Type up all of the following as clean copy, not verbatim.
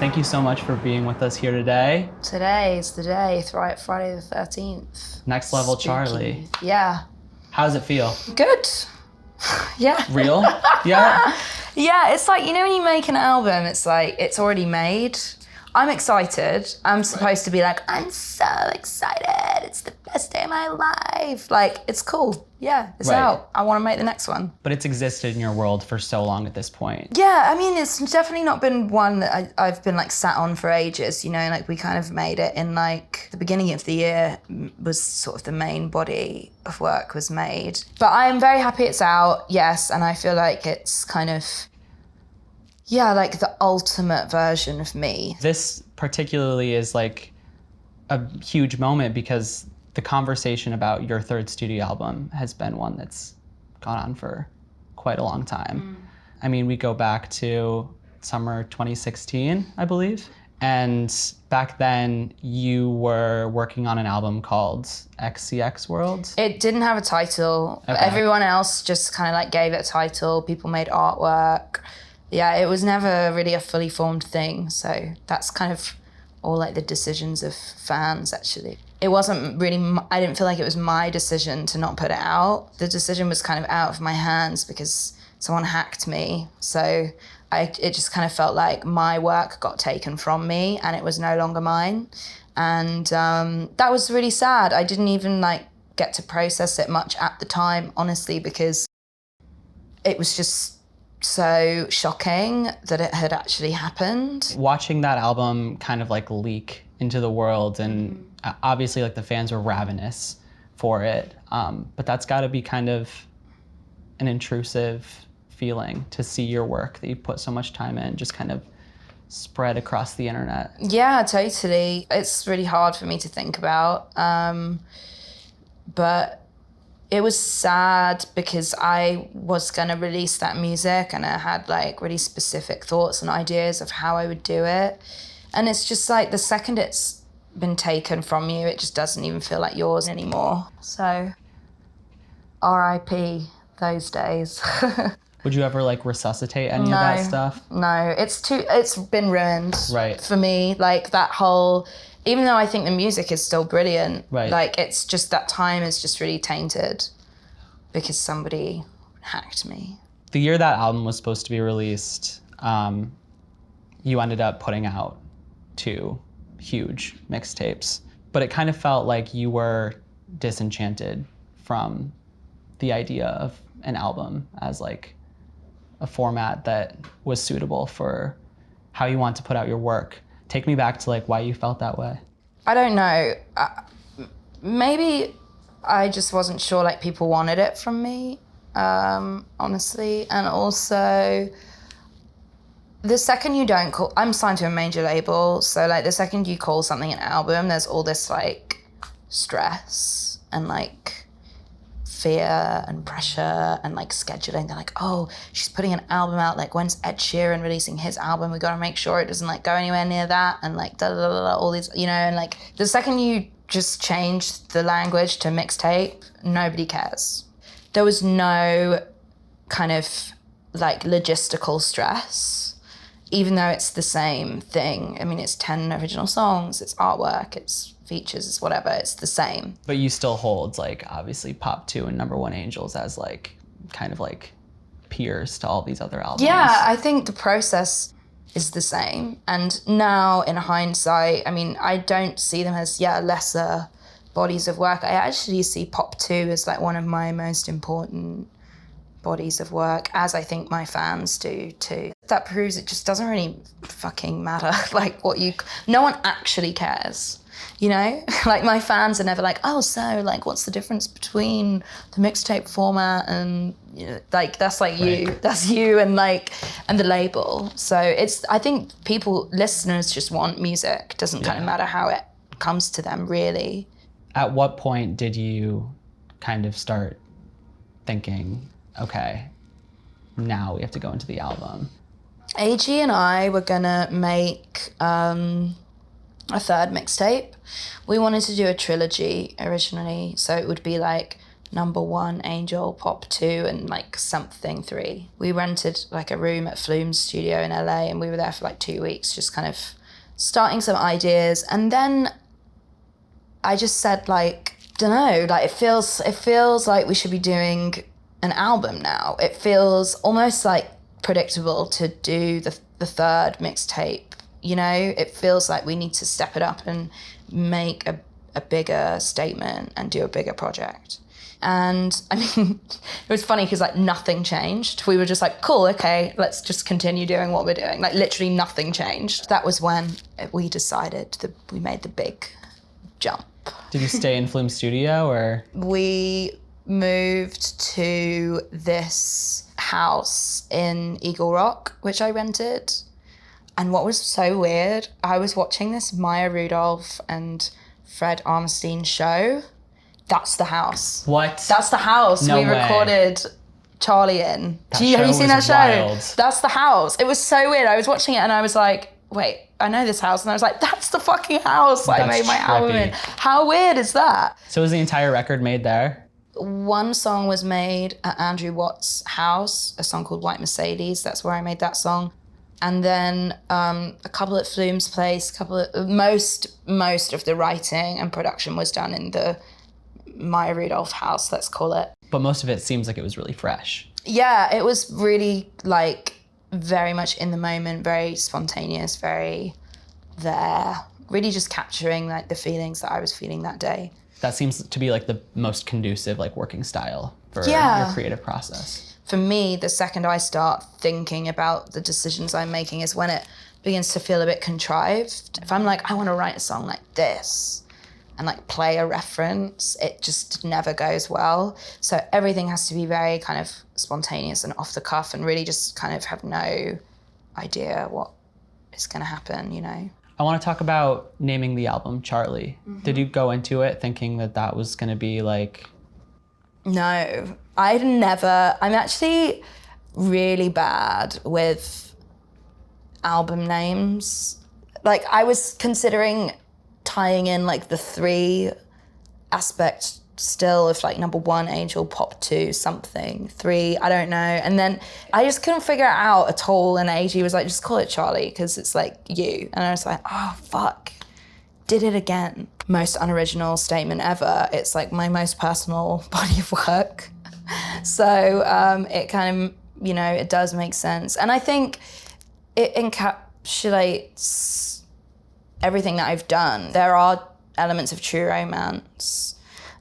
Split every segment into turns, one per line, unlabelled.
thank you so much for being with us here today.
Today is the day, Friday the 13th.
Next Level
Spooky.
Charli.
Yeah.
How does it feel?
Good. Yeah.
Real? Yeah?
Yeah, it's like, you know when you make an album, it's like, it's already made. I'm excited. I'm supposed to be like, I'm so excited. It's the best day of my life. Like, it's cool. Yeah, it's out. I want to make the next one.
But it's existed in your world for so long at this point.
Yeah, I mean, it's definitely not been one that I've been like sat on for ages, you know, like we kind of made it in like the beginning of the year was sort of the main body of work was made. But I am very happy it's out, yes, and I feel like it's kind of, yeah, like the ultimate version of me.
This particularly is like a huge moment because the conversation about your third studio album has been one that's gone on for quite a long time. I mean, we go back to summer 2016, I believe. And back then you were working on an album called XCX World.
It didn't have a title.
Okay.
Everyone else just kind of like gave it a title. People made artwork. Yeah, it was never really a fully formed thing. So that's kind of all like the decisions of fans, actually. It wasn't really, I didn't feel like it was my decision to not put it out. The decision was kind of out of my hands because someone hacked me. So it just kind of felt like my work got taken from me and it was no longer mine. And that was really sad. I didn't even like get to process it much at the time, honestly, because it was just so shocking that it had actually happened.
Watching that album kind of like leak into the world, and obviously like the fans were ravenous for it, but that's gotta be kind of an intrusive feeling to see your work that you've put so much time in just kind of spread across the internet.
Yeah, totally. It's really hard for me to think about, but it was sad because I was gonna release that music and I had like really specific thoughts and ideas of how I would do it. And it's just like the second it's been taken from you, it just doesn't even feel like yours anymore. So RIP those days.
Would you ever like resuscitate any of that stuff?
No, it's been ruined
Right.
for me. Like that whole, even though I think the music is still brilliant,
Right.
like it's just that time is just really tainted because somebody hacked me.
The year that album was supposed to be released, you ended up putting out 2 huge mixtapes, but it kind of felt like you were disenchanted from the idea of an album as like a format that was suitable for how you want to put out your work. Take me back to like why you felt that way.
I don't know. Maybe I just wasn't sure like people wanted it from me, honestly. And also the second you don't call, I'm signed to a major label. So like the second you call something an album, there's all this like stress and like fear and pressure and like scheduling. They're like, oh, she's putting an album out, like when's Ed Sheeran releasing his album? We gotta make sure it doesn't like go anywhere near that, and like da da da da, all these, you know. And like the second you just change the language to mixtape, nobody cares. There was no kind of like logistical stress, even though it's the same thing. I mean, it's 10 original songs, it's artwork, it's features, it's whatever, it's the same.
But you still hold like obviously Pop 2 and Number 1 Angels as like kind of like peers to all these other albums.
Yeah, I think the process is the same. And now in hindsight, I mean, I don't see them as, lesser bodies of work. I actually see Pop 2 as like one of my most important bodies of work, as I think my fans do too. That proves it just doesn't really fucking matter, like no one actually cares. You know, like my fans are never like, oh, so like, what's the difference between the mixtape format and, you know, like that's like you, that's you, and like, and the label. So I think listeners just want music. Doesn't kind of matter how it comes to them, really.
At what point did you kind of start thinking, okay, now we have to go into the album?
AG and I were gonna make a third mixtape. We wanted to do a trilogy originally, so it would be like Number 1, Angel, Pop 2, and like Something 3. We rented like a room at Flume's studio in LA, and we were there for like 2 weeks, just kind of starting some ideas. And then I just said, like, don't know, like it feels like we should be doing an album now. It feels almost like predictable to do the third mixtape, you know? It feels like we need to step it up and make a bigger statement and do a bigger project. And I mean, it was funny because like nothing changed. We were just like, cool, okay, let's just continue doing what we're doing. Like literally nothing changed. That was when we decided that we made the big jump.
Did you stay in Flume Studio or?
We moved to this house in Eagle Rock, which I rented. And what was so weird, I was watching this Maya Rudolph and Fred Armstein show. That's the house.
What?
That's the house
No
we
way.
recorded Charlie in.
That
Have
show
you seen that
was
show?
wild.
That's the house. It was so weird. I was watching it and I was like, wait, I know this house. And I was like, that's the fucking house I
That's
made my album in.
trippy.
How weird is that?
So was the entire record made there?
One song was made at Andrew Watt's house, a song called White Mercedes. That's where I made that song. And then a couple at Flume's place, most of the writing and production was done in the Maya Rudolph house, let's call it.
But most of it seems like it was really fresh.
Yeah, it was really like very much in the moment, very spontaneous, very there, really just capturing like the feelings that I was feeling that day.
That seems to be like the most conducive like working style for
Yeah.
your creative process.
For me, the second I start thinking about the decisions I'm making is when it begins to feel a bit contrived. If I'm like, I want to write a song like this and like play a reference, it just never goes well. So everything has to be very kind of spontaneous and off the cuff and really just kind of have no idea what is going to happen, you know?
I want to talk about naming the album Charli.
Mm-hmm.
Did you go into it thinking that that was going to be like?
No, I'm actually really bad with album names. Like I was considering tying in like the 3 aspect still of like number 1, Angel, Pop 2, Something 3, I don't know. And then I just couldn't figure it out at all. And AG was like, just call it Charli because it's like you. And I was like, oh, fuck. Did it again. Most unoriginal statement ever. It's like my most personal body of work. So it kind of, you know, it does make sense. And I think it encapsulates everything that I've done. There are elements of True Romance.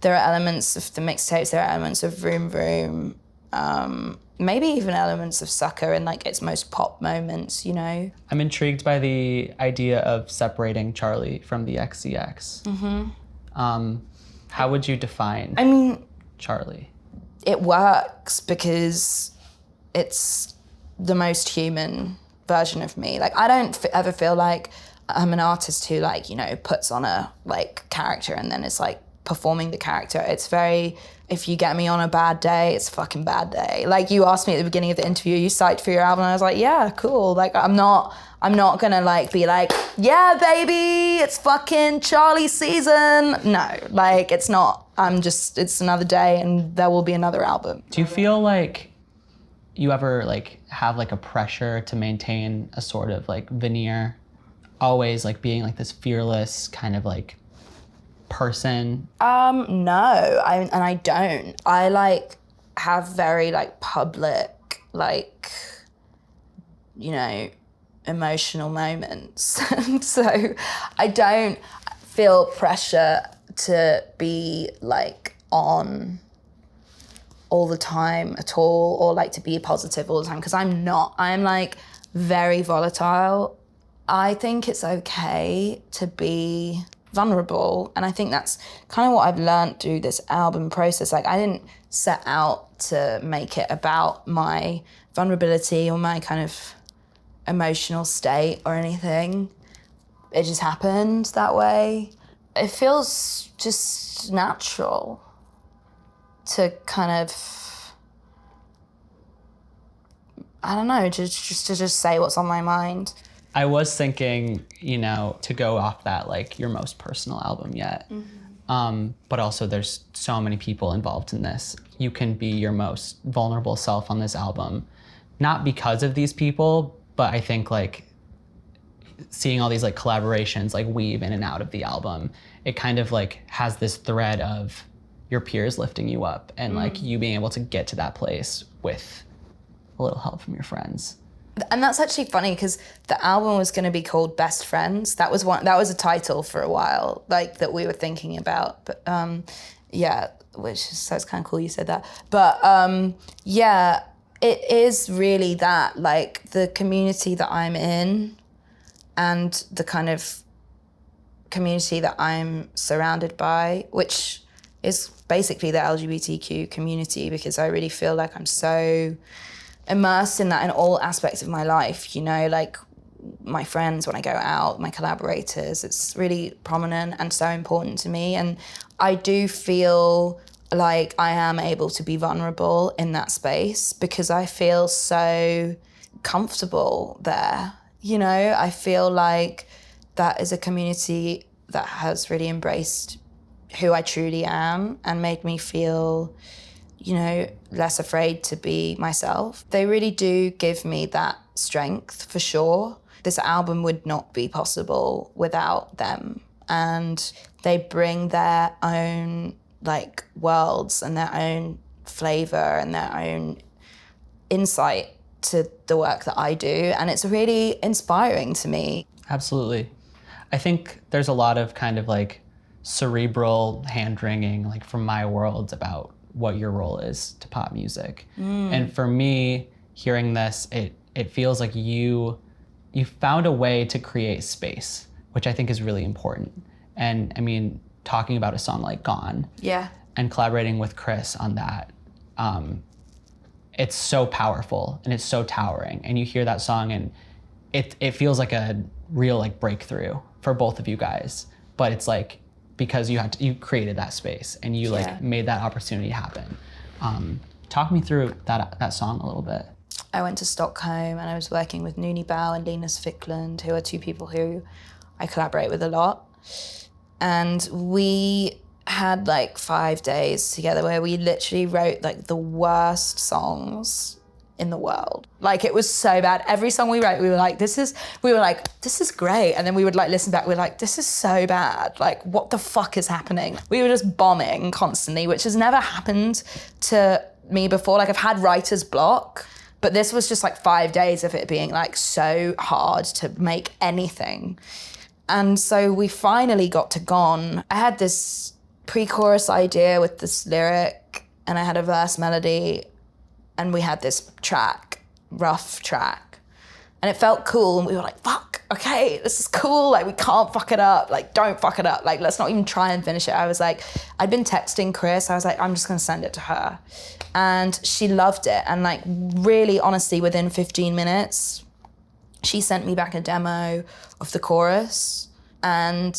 There are elements of the mixtapes. There are elements of Vroom Vroom. Maybe even elements of Sucker in like its most pop moments, you know?
I'm intrigued by the idea of separating Charli from the XCX. Mm-hmm. How would you define Charli?
It works because it's the most human version of me. Like I don't ever feel like I'm an artist who like, you know, puts on a like character and then is like performing the character. It's very, if you get me on a bad day, it's a fucking bad day. Like you asked me at the beginning of the interview, you psyched for your album? And I was like, yeah, cool. Like I'm not gonna like be like, yeah, baby, it's fucking Charli season. No, like it's not. It's another day and there will be another album.
Do you feel like you ever like have like a pressure to maintain a sort of like veneer, always like being like this fearless kind of like person?
No, I don't. I like have very like public, like, you know, emotional moments. So I don't feel pressure to be like on all the time at all, or like to be positive all the time, because I'm not. I'm like very volatile. I think it's okay to be vulnerable, and I think that's kind of what I've learned through this album process. Like I didn't set out to make it about my vulnerability or my kind of emotional state or anything. It just happened that way. It feels just natural to kind of, I don't know, just to say what's on my mind.
I was thinking, you know, to go off that like your most personal album yet. But also there's so many people involved in this. You can be your most vulnerable self on this album, not because of these people, but I think like seeing all these like collaborations like weave in and out of the album, it kind of like has this thread of your peers lifting you up and like you being able to get to that place with a little help from your friends.
And that's actually funny because the album was going to be called Best Friends. That was a title for a while, like that we were thinking about. But yeah, so it's kind of cool you said that. But yeah, it is really that, like the community that I'm in and the kind of community that I'm surrounded by, which is basically the LGBTQ community, because I really feel like I'm so immersed in that in all aspects of my life, you know, like my friends when I go out, my collaborators, it's really prominent and so important to me. And I do feel like I am able to be vulnerable in that space because I feel so comfortable there. You know, I feel like that is a community that has really embraced who I truly am and made me feel, you know, less afraid to be myself. They really do give me that strength for sure. This album would not be possible without them. And they bring their own like worlds and their own flavor and their own insight to the work that I do. And it's really inspiring to me.
Absolutely. I think there's a lot of kind of like cerebral hand-wringing like from my world about what your role is to pop music. And for me, hearing this, it feels like you found a way to create space, which I think is really important. And I mean, talking about a song like Gone,
Yeah.
and collaborating with Chris on that, it's so powerful and it's so towering. And you hear that song and it feels like a real like breakthrough for both of you guys. But it's like, because you created that space and you like made that opportunity happen. Talk me through that song a little bit.
I went to Stockholm and I was working with Noonie Bao and Linus Fickland, who are two people who I collaborate with a lot. And we had like 5 days together where we literally wrote like the worst songs in the world. Like it was so bad. Every song we wrote, we were like, this is great. And then we would like listen back, we're like, this is so bad. Like what the fuck is happening? We were just bombing constantly, which has never happened to me before. Like I've had writer's block, but this was just like 5 days of it being like so hard to make anything. And so we finally got to Gone. I had this pre-chorus idea with this lyric and I had a verse melody and we had this track, rough track. And it felt cool and we were like, fuck, okay, this is cool. Like we can't fuck it up. Like don't fuck it up. Like let's not even try and finish it. I was like, I'd been texting Chris. I was like, I'm just gonna send it to her. And she loved it. And like really honestly, within 15 minutes, she sent me back a demo of the chorus and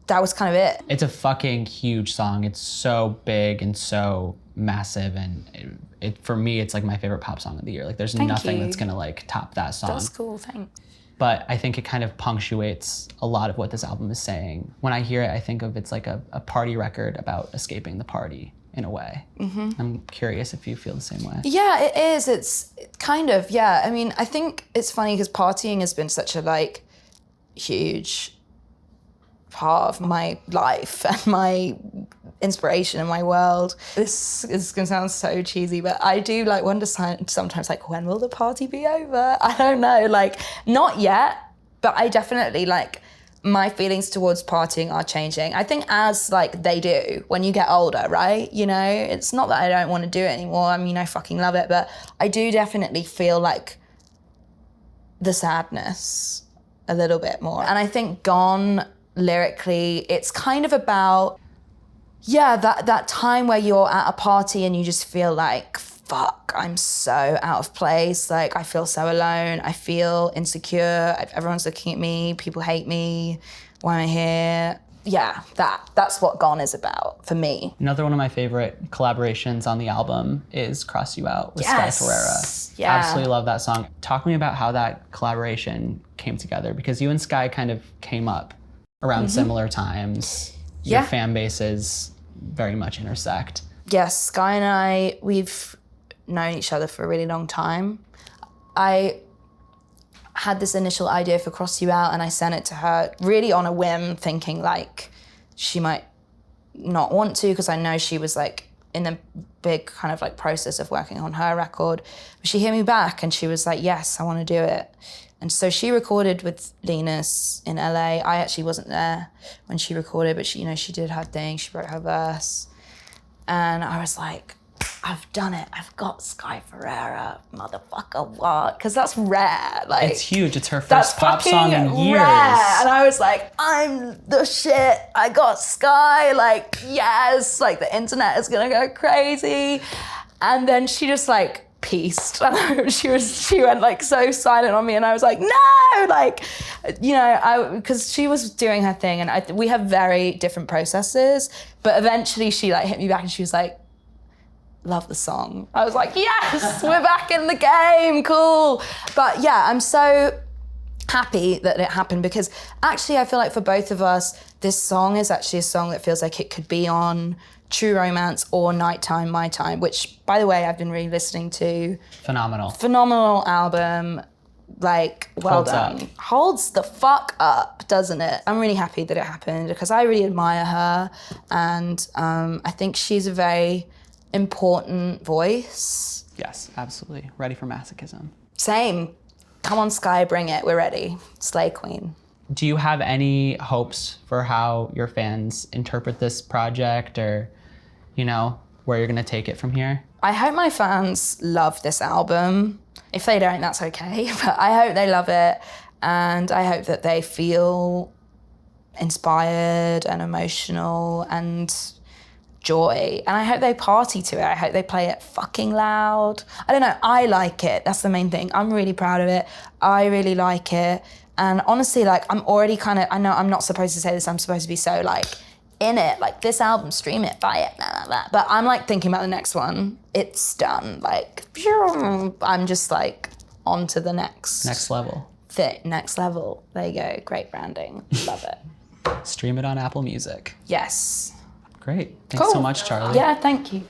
that was kind of it.
It's a fucking huge song. It's so big and so massive, and it for me, it's like my favorite pop song of the year. Like there's nothing that's gonna like top that song.
That's cool, thanks.
But I think it kind of punctuates a lot of what this album is saying. When I hear it, I think of it's like a party record about escaping the party in a way. I'm curious if you feel the same way.
Yeah, it is. It's kind of, yeah. I mean, I think it's funny because partying has been such a like huge part of my life and my inspiration in my world. This is gonna sound so cheesy, but I do like wonder sometimes like, when will the party be over? I don't know, like not yet, but I definitely like my feelings towards partying are changing. I think as like they do when you get older, right? You know, it's not that I don't want to do it anymore. I mean, I fucking love it, but I do definitely feel like the sadness a little bit more. And I think Gone lyrically, it's kind of about, yeah, that time where you're at a party and you just feel like, fuck, I'm so out of place. Like I feel so alone. I feel insecure. Everyone's looking at me. People hate me. Why am I here? Yeah, that's what Gone is about for me.
Another one of my favorite collaborations on the album is Cross You Out with Sky Ferreira.
Yeah.
Absolutely love that song. Talk to me about how that collaboration came together, because you and Sky kind of came up around similar times. your
Yeah.
fan bases very much intersect.
Yes, Sky and I, we've known each other for a really long time. I had this initial idea for Cross You Out and I sent it to her really on a whim, thinking like she might not want to, because I know she was like in the big kind of like process of working on her record. But she hit me back and she was like, yes, I want to do it. And so she recorded with Linus in LA. I actually wasn't there when she recorded, but she, you know, she did her thing. She wrote her verse. And I was like, I've done it. I've got Sky Ferreira, motherfucker, what? Because that's rare. Like,
It's huge. It's her
that's
first pop song in
fucking
years.
rare. And I was like, I'm the shit. I got Sky. Like, yes. Like, the internet is gonna go crazy. And then she just like pieced. She went like so silent on me, and I was like, no, like, you know, because she was doing her thing, and we have very different processes. But eventually, she like hit me back, and she was like, love the song. I was like, yes, we're back in the game, cool. But yeah, I'm so happy that it happened, because actually I feel like for both of us, this song is actually a song that feels like it could be on True Romance or Nighttime, My Time, which, by the way, I've been really listening to. Phenomenal album. Like, well
Holds
done.
up.
Holds the fuck up, doesn't it? I'm really happy that it happened, because I really admire her, and I think she's a very important voice.
Yes, absolutely. Ready for masochism.
Same. Come on, Sky, bring it. We're ready. Slay Queen.
Do you have any hopes for how your fans interpret this project, or, you know, where you're gonna take it from here?
I hope my fans love this album. If they don't, that's okay. But I hope they love it, and I hope that they feel inspired and emotional and joy, and I hope they party to it. I hope they play it fucking loud. I don't know, I like it. That's the main thing. I'm really proud of it. I really like it. And honestly, like, I'm already kind of, I know I'm not supposed to say this, I'm supposed to be so like in it, like, this album, stream it, buy it, blah, blah, blah. But I'm like thinking about the next one. It's done. Like, I'm just like on to the next
level.
Next level. There you go. Great branding. Love it.
Stream it on Apple Music.
Yes.
Great. Thanks so much, Charli.
Yeah, thank you.